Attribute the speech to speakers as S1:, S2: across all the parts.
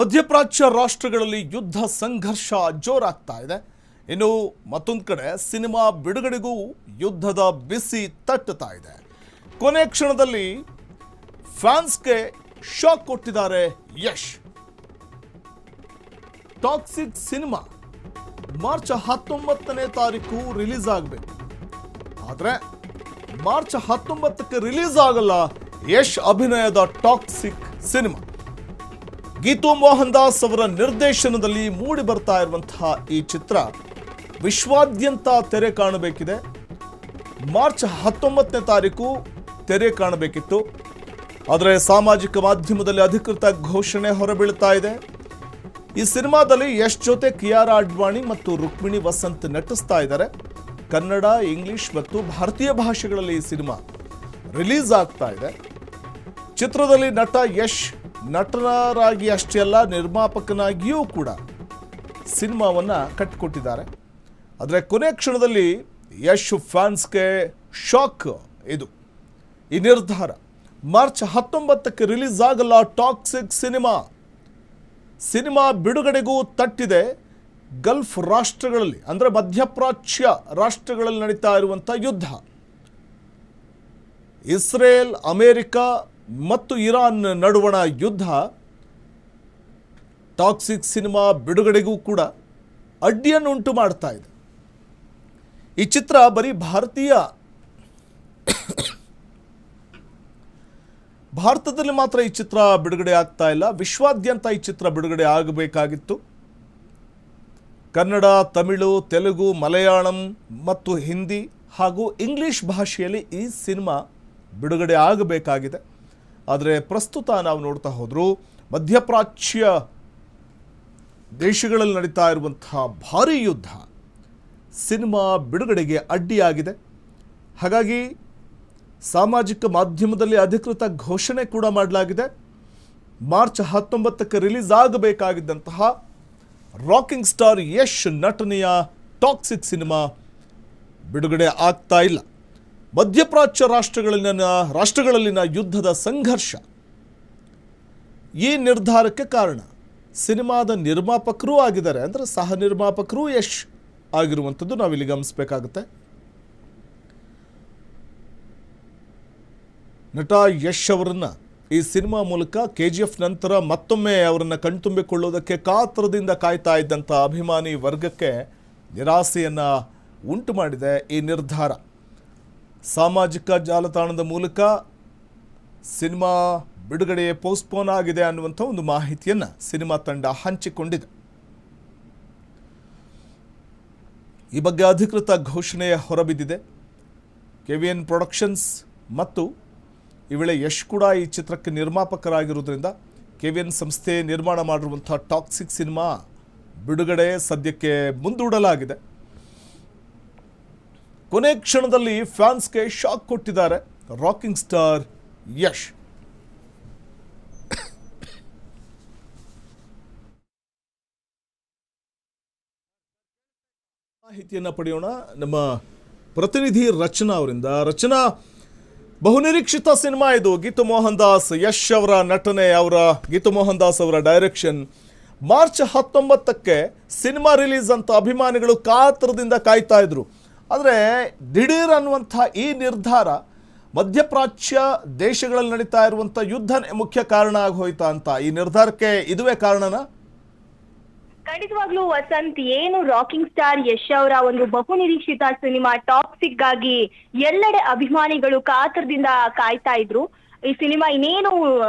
S1: ಮಧ್ಯಪ್ರಾಚ್ಯ ರಾಷ್ಟ್ರಗಳಲ್ಲಿ ಯುದ್ಧ ಸಂಘರ್ಷ ಜೋರಾಗ್ತಾ ಇದೆ. ಇನ್ನು ಮತ್ತೊಂದು ಕಡೆ ಸಿನಿಮಾ ಬಿಡುಗಡೆಗೂ ಯುದ್ಧದ ಬಿಸಿ ತಟ್ಟುತ್ತಾ ಇದೆ. ಕೊನೆ ಕ್ಷಣದಲ್ಲಿ ಫ್ಯಾನ್ಸ್ಗೆ ಶಾಕ್ ಕೊಟ್ಟಿದ್ದಾರೆ ಯಶ್. ಟಾಕ್ಸಿಕ್ ಸಿನಿಮಾ ಮಾರ್ಚ್ 19ನೇ ತಾರೀಕು ರಿಲೀಸ್ ಆಗಬೇಕು. ಆದರೆ ಮಾರ್ಚ್ 19ಕ್ಕೆ ರಿಲೀಸ್ ಆಗಲ್ಲ ಯಶ್ ಅಭಿನಯದ ಟಾಕ್ಸಿಕ್ ಸಿನಿಮಾ. ಗೀತು ಮೋಹನ್ ದಾಸ್ ಅವರ ನಿರ್ದೇಶನದಲ್ಲಿ ಮೂಡಿ ಬರ್ತಾ ಇರುವಂತಹ ಈ ಚಿತ್ರ ವಿಶ್ವಾದ್ಯಂತ ತೆರೆ ಕಾಣಬೇಕಿದೆ. ಮಾರ್ಚ್ 19ನೇ ತಾರೀಕು ತೆರೆ ಕಾಣಬೇಕಿತ್ತು. ಆದರೆ ಸಾಮಾಜಿಕ ಮಾಧ್ಯಮದಲ್ಲಿ ಅಧಿಕೃತ ಘೋಷಣೆ ಹೊರಬೀಳ್ತಾ ಇದೆ. ಈ ಸಿನಿಮಾದಲ್ಲಿ ಯಶ್ ಜೊತೆ ಕಿಯಾರಾ ಅಡ್ವಾಣಿ ಮತ್ತು ರುಕ್ಮಿಣಿ ವಸಂತ್ ನಟಿಸ್ತಾ ಇದ್ದಾರೆ. ಕನ್ನಡ, ಇಂಗ್ಲಿಷ್ ಮತ್ತು ಭಾರತೀಯ ಭಾಷೆಗಳಲ್ಲಿ ಈ ಸಿನಿಮಾ ರಿಲೀಸ್ ಆಗ್ತಾ ಇದೆ. ಚಿತ್ರದಲ್ಲಿ ನಟ ಯಶ್ ನಟರಾಗಿ ಅಷ್ಟೇ ಅಲ್ಲ, ನಿರ್ಮಾಪಕನಾಗಿಯೂ ಕೂಡ ಸಿನಿಮಾವನ್ನು ಕಟ್ಟಿಕೊಟ್ಟಿದ್ದಾರೆ. ಆದರೆ ಕೊನೆ ಕ್ಷಣದಲ್ಲಿ ಯಶ್ ಫ್ಯಾನ್ಸ್ಗೆ ಶಾಕ್. ಇದು ಈ ನಿರ್ಧಾರ ಮಾರ್ಚ್ 19ಕ್ಕೆ ರಿಲೀಸ್ ಆಗಲ್ಲ ಟಾಕ್ಸಿಕ್ ಸಿನಿಮಾ ಬಿಡುಗಡೆಗೂ ತಟ್ಟಿದೆ. ಗಲ್ಫ್ ರಾಷ್ಟ್ರಗಳಲ್ಲಿ ಅಂದರೆ ಮಧ್ಯಪ್ರಾಚ್ಯ ರಾಷ್ಟ್ರಗಳಲ್ಲಿ ನಡೀತಾ ಇರುವಂಥ ಯುದ್ಧ, ಇಸ್ರೇಲ್, ಅಮೆರಿಕ ಮತ್ತು ಇರಾನ್ ನಡುವಣ ಯುದ್ಧ ಟಾಕ್ಸಿಕ್ ಸಿನಿಮಾ ಬಿಡುಗಡೆಗೂ ಕೂಡ ಅಡ್ಡಿಯನ್ನುಂಟು ಮಾಡ್ತಾ ಇದೆ. ಈ ಚಿತ್ರ ಬರೀ ಭಾರತದಲ್ಲಿ ಮಾತ್ರ ಈ ಚಿತ್ರ ಬಿಡುಗಡೆ ಆಗ್ತಾ ಇಲ್ಲ, ವಿಶ್ವಾದ್ಯಂತ ಈ ಚಿತ್ರ ಬಿಡುಗಡೆ ಆಗಬೇಕಾಗಿತ್ತು. ಕನ್ನಡ, ತಮಿಳು, ತೆಲುಗು, ಮಲಯಾಳಂ ಮತ್ತು ಹಿಂದಿ ಹಾಗೂ ಇಂಗ್ಲಿಷ್ ಭಾಷೆಯಲ್ಲಿ ಈ ಸಿನಿಮಾ ಬಿಡುಗಡೆ ಆಗಬೇಕಾಗಿದೆ. ಆದರೆ ಪ್ರಸ್ತುತ ನಾವು ನೋಡ್ತಾ ಹೋದರೂ ಮಧ್ಯಪ್ರಾಚ್ಯ ದೇಶಗಳಲ್ಲಿ ನಡೀತಾ ಇರುವಂತಹ ಭಾರೀ ಯುದ್ಧ ಸಿನಿಮಾ ಬಿಡುಗಡೆಗೆ ಅಡ್ಡಿಯಾಗಿದೆ. ಹಾಗಾಗಿ ಸಾಮಾಜಿಕ ಮಾಧ್ಯಮದಲ್ಲಿ ಅಧಿಕೃತ ಘೋಷಣೆ ಕೂಡ ಮಾಡಲಾಗಿದೆ. ಮಾರ್ಚ್ 19ಕ್ಕೆ ರಿಲೀಸ್ ಆಗಬೇಕಾಗಿದ್ದಂತಹ ರಾಕಿಂಗ್ ಸ್ಟಾರ್ ಯಶ್ ನಟನೆಯ ಟಾಕ್ಸಿಕ್ ಸಿನಿಮಾ ಬಿಡುಗಡೆ ಆಗ್ತಾ ಇಲ್ಲ. ಮಧ್ಯಪ್ರಾಚ್ಯ ರಾಷ್ಟ್ರಗಳಲ್ಲಿನ ಯುದ್ಧದ ಸಂಘರ್ಷ ಈ ನಿರ್ಧಾರಕ್ಕೆ ಕಾರಣ. ಸಿನಿಮಾದ ನಿರ್ಮಾಪಕರೂ ಆಗಿದ್ದಾರೆ, ಅಂದರೆ ಸಹ ನಿರ್ಮಾಪಕರೂ ಯಶ್ ಆಗಿರುವಂಥದ್ದು ನಾವಿಲ್ಲಿ ಗಮನಿಸಬೇಕಾಗುತ್ತೆ. ನಟ ಯಶ್ ಅವರನ್ನ ಈ ಸಿನಿಮಾ ಮೂಲಕ KGF ನಂತರ ಮತ್ತೊಮ್ಮೆ ಅವರನ್ನು ಕಣ್ತುಂಬಿಕೊಳ್ಳೋದಕ್ಕೆ ಕಾತರದಿಂದ ಕಾಯ್ತಾ ಇದ್ದಂಥ ಅಭಿಮಾನಿ ವರ್ಗಕ್ಕೆ ನಿರಾಸೆಯನ್ನು ಉಂಟು ಮಾಡಿದೆ ಈ ನಿರ್ಧಾರ. ಸಾಮಾಜಿಕ ಜಾಲತಾಣದ ಮೂಲಕ ಸಿನಿಮಾ ಬಿಡುಗಡೆ ಪೋಸ್ಟ್ಪೋನ್ ಆಗಿದೆ ಅನ್ನುವಂಥ ಒಂದು ಮಾಹಿತಿಯನ್ನು ಸಿನಿಮಾ ತಂಡ ಹಂಚಿಕೊಂಡಿದೆ. ಈ ಬಗ್ಗೆ ಅಧಿಕೃತ ಘೋಷಣೆ ಹೊರಬಿದ್ದಿದೆ. KVN ಪ್ರೊಡಕ್ಷನ್ಸ್ ಮತ್ತು ಈ ವೇಳೆ ಯಶ್ ಕೂಡ ಈ ಚಿತ್ರಕ್ಕೆ ನಿರ್ಮಾಪಕರಾಗಿರುವುದರಿಂದ KVN ಸಂಸ್ಥೆ ನಿರ್ಮಾಣ ಮಾಡಿರುವಂಥ ಟಾಕ್ಸಿಕ್ ಸಿನಿಮಾ ಬಿಡುಗಡೆ ಸದ್ಯಕ್ಕೆ ಮುಂದೂಡಲಾಗಿದೆ. ಕೊನೆ ಕ್ಷಣದಲ್ಲಿ ಫ್ಯಾನ್ಸ್ಗೆ ಶಾಕ್ ಕೊಟ್ಟಿದ್ದಾರೆ ರಾಕಿಂಗ್ ಸ್ಟಾರ್ ಯಶ್. ಮಾಹಿತಿಯನ್ನು ಪಡೆಯೋಣ ನಮ್ಮ ಪ್ರತಿನಿಧಿ ರಚನಾ ಅವರಿಂದ. ರಚನಾ, ಬಹುನಿರೀಕ್ಷಿತ ಸಿನಿಮಾ ಇದು. ಗೀತು ಮೋಹನ್ ದಾಸ್, ಯಶ್ ಅವರ ನಟನೆ, ಗೀತು ಮೋಹನ್ ದಾಸ್ ಅವರ ಡೈರೆಕ್ಷನ್. ಮಾರ್ಚ್ 19ಕ್ಕೆ ಸಿನಿಮಾ ರಿಲೀಸ್ ಅಂತ ಅಭಿಮಾನಿಗಳು ಕಾತರದಿಂದ ಕಾಯ್ತಾ ಇದ್ರು. ಆದರೆ ದಿಢೀರ್ ಅನ್ನುವಂಥ ಈ ನಿರ್ಧಾರ ಮಧ್ಯಪ್ರಾಚ್ಯ ದೇಶಗಳಲ್ಲಿ ನಡೀತಾ ಇರುವಂಥ ಯುದ್ಧನೇ ಮುಖ್ಯ ಕಾರಣ ಆಗೋಯ್ತಾ ಅಂತ, ಈ ನಿರ್ಧಾರಕ್ಕೆ ಇದುವೇ ಕಾರಣನಾ?
S2: ಖಂಡಿತವಾಗ್ಲೂ ವಸಂತ್, ಏನು ರಾಕಿಂಗ್ ಸ್ಟಾರ್ ಯಶ್ ಅವರ ಒಂದು ಬಹುನಿರೀಕ್ಷಿತ ಸಿನಿಮಾ ಟಾಕ್ಸಿಕ್ ಗಾಗಿ ಎಲ್ಲೆಡೆ ಅಭಿಮಾನಿಗಳು ಕಾತರದಿಂದ ಕಾಯ್ತಾ ಇದ್ರು. ಈ ಸಿನಿಮಾ ಇನ್ನೇನು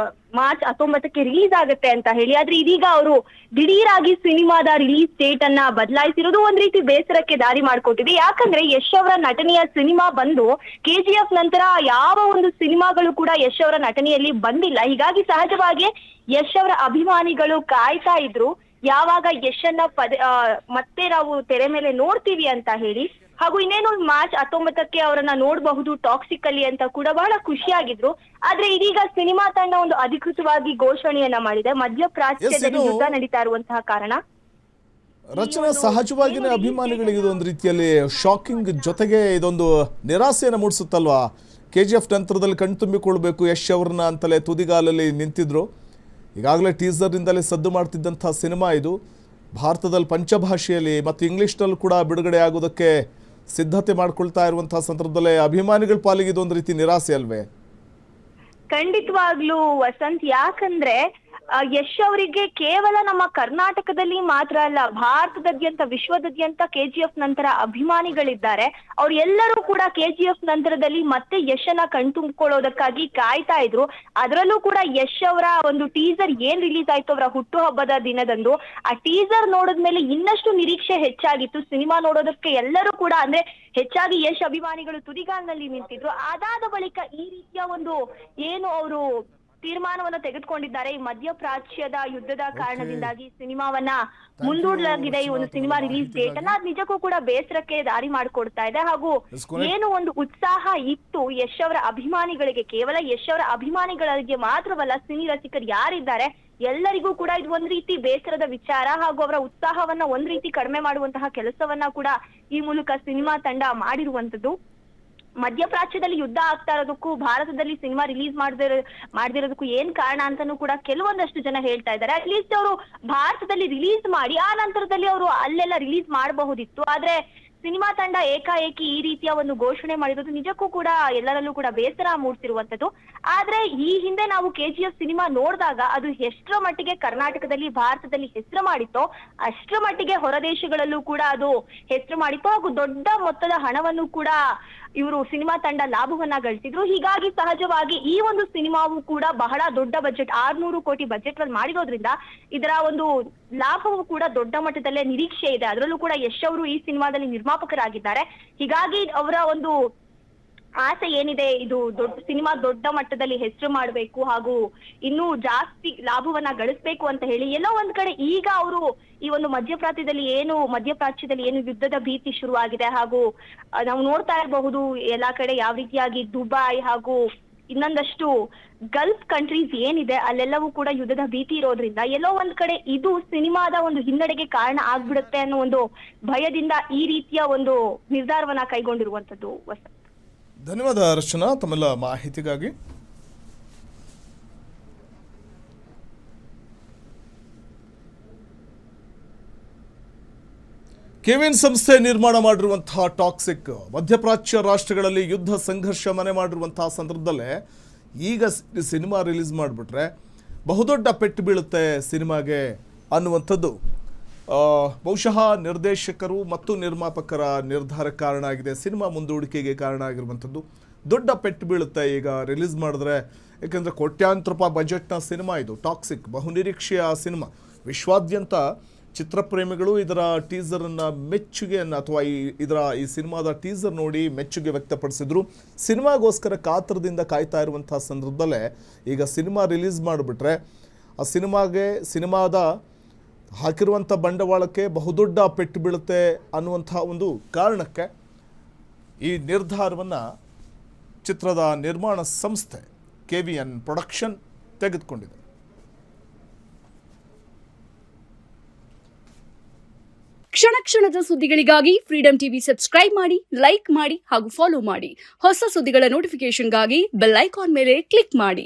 S2: ಮಾರ್ಚ್ 19ಕ್ಕೆ ರಿಲೀಸ್ ಆಗುತ್ತೆ ಅಂತ ಹೇಳಿ. ಆದ್ರೆ ಇದೀಗ ಅವರು ದಿಢೀರಾಗಿ ಸಿನಿಮಾದ ರಿಲೀಸ್ ಡೇಟ್ ಅನ್ನ ಬದಲಾಯಿಸಿರೋದು ಒಂದ್ ರೀತಿ ಬೇಸರಕ್ಕೆ ದಾರಿ ಮಾಡ್ಕೊಟ್ಟಿದೆ. ಯಾಕಂದ್ರೆ ಯಶ್ ಅವರ ನಟನೆಯ ಸಿನಿಮಾ ಬಂದು KGF ನಂತರ ಯಾವ ಒಂದು ಸಿನಿಮಾಗಳು ಕೂಡ ಯಶ್ ಅವರ ನಟನೆಯಲ್ಲಿ ಬಂದಿಲ್ಲ. ಹೀಗಾಗಿ ಸಹಜವಾಗಿ ಯಶ್ ಅವರ ಅಭಿಮಾನಿಗಳು ಕಾಯ್ತಾ ಇದ್ರು ಯಾವಾಗ ಯಶನ್ನ ಮತ್ತೆ ನಾವು ತೆರೆ ಮೇಲೆ ನೋಡ್ತೀವಿ ಅಂತ ಹೇಳಿ. ಹಾಗೂ ಇನ್ನೇನು ಮಾರ್ಚ್ 19ಕ್ಕೆ ಅವರನ್ನ ನೋಡಬಹುದು ಟಾಕ್ಸಿಕ್ ಅಲ್ಲಿ ಅಂತ ಕೂಡ ಬಹಳ ಖುಷಿಯಾಗಿದ್ರು. ಆದ್ರೆ ಇದೀಗ ಸಿನಿಮಾ ತಂಡ ಒಂದು ಅಧಿಕೃತವಾಗಿ ಘೋಷಣೆಯನ್ನ ಮಾಡಿದೆ. ಮಧ್ಯಪ್ರಾಚ್ಯದಲ್ಲಿ ಯುದ್ಧ ನಡೀತಾ ಇರುವಂತಹ ಕಾರಣ
S1: ರಚನಾ, ಸಹಜವಾಗಿಯೇ ಅಭಿಮಾನಿಗಳಿಗೆ ಇದೊಂದು ರೀತಿಯಲ್ಲಿ ಶಾಕಿಂಗ್ ಜೊತೆಗೆ ಇದೊಂದು ನಿರಾಸೆಯನ್ನು ಮೂಡಿಸುತ್ತಲ್ವಾ? KGF ನಂತರದಲ್ಲಿ ಕಣ್ತುಂಬಿಕೊಳ್ಬೇಕು ಯಶ್ ಅವ್ರನ್ನ ಅಂತಲೇ ತುದಿಗಾಲಲ್ಲಿ ನಿಂತಿದ್ರು. ಈಗಾಗಲೇ ಟೀಸರ್ನಿಂದಲೇ ಸದ್ದು ಮಾಡ್ತಿದ್ದಂಥ ಸಿನಿಮಾ ಇದು. ಭಾರತದಲ್ಲಿ ಪಂಚಭಾಷೆಯಲ್ಲಿ ಮತ್ತು ಇಂಗ್ಲೀಷ್ನಲ್ಲೂ ಕೂಡ ಬಿಡುಗಡೆ ಆಗೋದಕ್ಕೆ ಸಿದ್ಧತೆ ಮಾಡ್ಕೊಳ್ತಾ ಇರುವಂತಹ ಸಂದರ್ಭದಲ್ಲೇ ಅಭಿಮಾನಿಗಳ ಪಾಲಿಗೆ ಇದೊಂದು ರೀತಿ ನಿರಾಸೆ ಅಲ್ವೇ?
S2: ಖಂಡಿತವಾಗ್ಲೂ ವಸಂತ್, ಯಾಕಂದ್ರೆ ಯಶ್ ಅವರಿಗೆ ಕೇವಲ ನಮ್ಮ ಕರ್ನಾಟಕದಲ್ಲಿ ಮಾತ್ರ ಅಲ್ಲ, ಭಾರತದಾದ್ಯಂತ ವಿಶ್ವದಾದ್ಯಂತ KGF ನಂತರ ಅಭಿಮಾನಿಗಳಿದ್ದಾರೆ. ಅವ್ರು ಎಲ್ಲರೂ ಕೂಡ KGF ನಂತರದಲ್ಲಿ ಮತ್ತೆ ಯಶನ್ನ ಕಣ್ತುಂಬಿಕೊಳ್ಳೋದಕ್ಕಾಗಿ ಕಾಯ್ತಾ ಇದ್ರು. ಅದರಲ್ಲೂ ಕೂಡ ಯಶ್ ಅವರ ಒಂದು ಟೀಸರ್ ಏನ್ ರಿಲೀಸ್ ಆಯ್ತು ಅವರ ಹುಟ್ಟುಹಬ್ಬದ ದಿನದಂದು, ಆ ಟೀಸರ್ ನೋಡಿದ್ಮೇಲೆ ಇನ್ನಷ್ಟು ನಿರೀಕ್ಷೆ ಹೆಚ್ಚಾಗಿತ್ತು. ಸಿನಿಮಾ ನೋಡೋದಕ್ಕೆ ಎಲ್ಲರೂ ಕೂಡ, ಅಂದ್ರೆ ಹೆಚ್ಚಾಗಿ ಯಶ್ ಅಭಿಮಾನಿಗಳು ತುದಿಗಾಲಿನಲ್ಲಿ ನಿಂತಿದ್ರು. ಅದಾದ ಬಳಿಕ ಈ ರೀತಿಯ ಒಂದು ಏನು ಅವರು ತೀರ್ಮಾನವನ್ನ ತೆಗೆದುಕೊಂಡಿದ್ದಾರೆ, ಈ ಮಧ್ಯಪ್ರಾಚ್ಯದ ಯುದ್ಧದ ಕಾರಣದಿಂದಾಗಿ ಸಿನಿಮಾವನ್ನ ಮುಂದೂಡಲಾಗಿದೆ. ಈ ಒಂದು ಸಿನಿಮಾ ರಿಲೀಸ್ ಡೇಟ್ ಅನ್ನ, ಅದು ನಿಜಕ್ಕೂ ಕೂಡ ಬೇಸರಕ್ಕೆ ದಾರಿ ಮಾಡಿಕೊಡ್ತಾ ಇದೆ. ಹಾಗೂ ಏನು ಒಂದು ಉತ್ಸಾಹ ಇತ್ತು ಯಶ್ ಅವರ ಅಭಿಮಾನಿಗಳಿಗೆ, ಕೇವಲ ಯಶ್ ಅವರ ಅಭಿಮಾನಿಗಳಿಗೆ ಮಾತ್ರವಲ್ಲ, ಸಿನಿ ರಸಿಕರು ಯಾರಿದ್ದಾರೆ ಎಲ್ಲರಿಗೂ ಕೂಡ ಇದು ಒಂದ್ ರೀತಿ ಬೇಸರದ ವಿಚಾರ. ಹಾಗೂ ಅವರ ಉತ್ಸಾಹವನ್ನ ಒಂದ್ ರೀತಿ ಕಡಿಮೆ ಮಾಡುವಂತಹ ಕೆಲಸವನ್ನ ಕೂಡ ಈ ಮೂಲಕ ಸಿನಿಮಾ ತಂಡ ಮಾಡಿರುವಂತದ್ದು. ಮಧ್ಯಪ್ರಾಚ್ಯದಲ್ಲಿ ಯುದ್ಧ ಆಗ್ತಾ ಇರೋದಕ್ಕೂ ಭಾರತದಲ್ಲಿ ಸಿನಿಮಾ ರಿಲೀಸ್ ಮಾಡದಿರೋದಕ್ಕೂ ಏನ್ ಕಾರಣ ಅಂತಾನೂ ಕೂಡ ಕೆಲವೊಂದಷ್ಟು ಜನ ಹೇಳ್ತಾ ಇದ್ದಾರೆ. ಅಟ್ಲೀಸ್ಟ್ ಅವರು ಭಾರತದಲ್ಲಿ ರಿಲೀಸ್ ಮಾಡಿ ಆ ನಂತರದಲ್ಲಿ ಅವರು ಅಲ್ಲೆಲ್ಲ ರಿಲೀಸ್ ಮಾಡಬಹುದಿತ್ತು. ಆದ್ರೆ ಸಿನಿಮಾ ತಂಡ ಏಕಾಏಕಿ ಈ ರೀತಿಯ ಒಂದು ಘೋಷಣೆ ಮಾಡಿರೋದು ನಿಜಕ್ಕೂ ಕೂಡ ಎಲ್ಲರಲ್ಲೂ ಕೂಡ ಬೇಸರ ಮೂಡ್ತಿರುವಂತದ್ದು. ಆದ್ರೆ ಈ ಹಿಂದೆ ನಾವು KGF ಸಿನಿಮಾ ನೋಡಿದಾಗ ಅದು ಎಷ್ಟರ ಮಟ್ಟಿಗೆ ಕರ್ನಾಟಕದಲ್ಲಿ ಭಾರತದಲ್ಲಿ ಹೆಸರು ಮಾಡಿತ್ತೋ ಅಷ್ಟರ ಮಟ್ಟಿಗೆ ಹೊರದೇಶಗಳಲ್ಲೂ ಕೂಡ ಅದು ಹೆಸರು ಮಾಡಿತ್ತು. ಹಾಗೂ ದೊಡ್ಡ ಮೊತ್ತದ ಹಣವನ್ನು ಕೂಡ ಇವರು ಸಿನಿಮಾ ತಂಡ ಲಾಭವನ್ನ ಗಳಿಸಿದ್ರು. ಹೀಗಾಗಿ ಸಹಜವಾಗಿ ಈ ಒಂದು ಸಿನಿಮಾವು ಕೂಡ ಬಹಳ ದೊಡ್ಡ ಬಜೆಟ್, 600 ಕೋಟಿ ಬಜೆಟ್ ಅಲ್ಲಿ ಮಾಡಿರೋದ್ರಿಂದ ಇದರ ಒಂದು ಲಾಭವು ಕೂಡ ದೊಡ್ಡ ಮಟ್ಟದಲ್ಲೇ ನಿರೀಕ್ಷೆ ಇದೆ. ಅದರಲ್ಲೂ ಕೂಡ ಯಶ್ ಅವರು ಈ ಸಿನಿಮಾದಲ್ಲಿ ನಿರ್ಮಾಪಕರಾಗಿದ್ದಾರೆ. ಹೀಗಾಗಿ ಅವರ ಒಂದು ಆಸೆ ಏನಿದೆ, ಇದು ಸಿನಿಮಾ ದೊಡ್ಡ ಮಟ್ಟದಲ್ಲಿ ಹೆಸರು ಮಾಡಬೇಕು ಹಾಗೂ ಇನ್ನೂ ಜಾಸ್ತಿ ಲಾಭವನ್ನ ಗಳಿಸ್ಬೇಕು ಅಂತ ಹೇಳಿ ಎಲ್ಲೋ ಒಂದ್ ಕಡೆ ಈಗ ಅವರು ಈ ಒಂದು ಮಧ್ಯಪ್ರಾಚ್ಯದಲ್ಲಿ ಏನು ಯುದ್ಧದ ಭೀತಿ ಶುರುವಾಗಿದೆ. ಹಾಗೂ ನಾವು ನೋಡ್ತಾ ಇರಬಹುದು ಎಲ್ಲಾ ಕಡೆ ಯಾವ ರೀತಿಯಾಗಿ ದುಬೈ ಹಾಗೂ ಇನ್ನೊಂದಷ್ಟು ಗಲ್ಫ್ ಕಂಟ್ರೀಸ್ ಏನಿದೆ ಅಲ್ಲೆಲ್ಲವೂ ಕೂಡ ಯುದ್ಧದ ಭೀತಿ ಇರೋದ್ರಿಂದ ಎಲ್ಲೋ ಒಂದ್ ಕಡೆ ಇದು ಸಿನಿಮಾದ ಒಂದು ಹಿನ್ನಡೆಗೆ ಕಾರಣ ಆಗ್ಬಿಡುತ್ತೆ ಅನ್ನೋ ಒಂದು ಭಯದಿಂದ ಈ ರೀತಿಯ ಒಂದು ನಿರ್ಧಾರವನ್ನ ಕೈಗೊಂಡಿರುವಂತದ್ದು.
S1: ಧನ್ಯವಾದ ರಚನಾ ತಮ್ಮೆಲ್ಲ ಮಾಹಿತಿಗಾಗಿ. ಕೆವಿನ್ ಸಂಸ್ಥೆ ನಿರ್ಮಾಣ ಮಾಡಿರುವಂತಹ ಟಾಕ್ಸಿಕ್ ಮಧ್ಯಪ್ರಾಚ್ಯ ರಾಷ್ಟ್ರಗಳಲ್ಲಿ ಯುದ್ಧ ಸಂಘರ್ಷ ಮನೆ ಮಾಡಿರುವಂತಹ ಸಂದರ್ಭದಲ್ಲೇ ಈಗ ಸಿನಿಮಾ ರಿಲೀಸ್ ಮಾಡಿಬಿಟ್ರೆ ಬಹುದೊಡ್ಡ ಪೆಟ್ಟು ಬೀಳುತ್ತೆ ಸಿನಿಮಾಗೆ ಅನ್ನುವಂಥದ್ದು ಬಹುಶಃ ನಿರ್ದೇಶಕರು ಮತ್ತು ನಿರ್ಮಾಪಕರ ನಿರ್ಧಾರ ಕಾರಣ ಆಗಿದೆ. ಸಿನಿಮಾ ಮುಂದೂಡಿಕೆಗೆ ಕಾರಣ ಆಗಿರುವಂಥದ್ದು. ದೊಡ್ಡ ಪೆಟ್ಟು ಬೀಳುತ್ತೆ ಈಗ ರಿಲೀಸ್ ಮಾಡಿದ್ರೆ, ಯಾಕೆಂದರೆ ಕೋಟ್ಯಾಂತರ ರೂಪಾಯಿ ಬಜೆಟ್ನ ಸಿನಿಮಾ ಇದು ಟಾಕ್ಸಿಕ್, ಬಹುನಿರೀಕ್ಷೆಯ ಸಿನಿಮಾ. ವಿಶ್ವಾದ್ಯಂತ ಚಿತ್ರಪ್ರೇಮಿಗಳು ಇದರ ಟೀಸರನ್ನು ಮೆಚ್ಚುಗೆಯನ್ನು ಅಥವಾ ಈ ಸಿನಿಮಾದ ಟೀಸರ್ ನೋಡಿ ಮೆಚ್ಚುಗೆ ವ್ಯಕ್ತಪಡಿಸಿದ್ರು. ಸಿನಿಮಾಗೋಸ್ಕರ ಕಾತರದಿಂದ ಕಾಯ್ತಾ ಇರುವಂಥ ಸಂದರ್ಭದಲ್ಲೇ ಈಗ ಸಿನಿಮಾ ರಿಲೀಸ್ ಮಾಡಿಬಿಟ್ರೆ ಆ ಸಿನಿಮಾದ ಹಾಕಿರುವಂಥ ಬಂಡವಾಳಕ್ಕೆ ಬಹುದೊಡ್ಡ ಪೆಟ್ಟು ಬೀಳುತ್ತೆ ಅನ್ನುವಂಥ ಒಂದು ಕಾರಣಕ್ಕೆ ಈ ನಿರ್ಧಾರವನ್ನು ಚಿತ್ರದ ನಿರ್ಮಾಣ ಸಂಸ್ಥೆ KVN ಪ್ರೊಡಕ್ಷನ್ ತೆಗೆದುಕೊಂಡಿದೆ.
S3: ಕ್ಷಣ ಕ್ಷಣದ ಸುದ್ದಿಗಳಿಗಾಗಿ ಫ್ರೀಡಂ ಟಿವಿ ಸಬ್ಸ್ಕ್ರೈಬ್ ಮಾಡಿ, ಲೈಕ್ ಮಾಡಿ ಹಾಗೂ ಫಾಲೋ ಮಾಡಿ. ಹೊಸ ಸುದ್ದಿಗಳ ನೋಟಿಫಿಕೇಶನ್ಗಾಗಿ ಬೆಲ್ ಐಕಾನ್ ಮೇಲೆ ಕ್ಲಿಕ್ ಮಾಡಿ.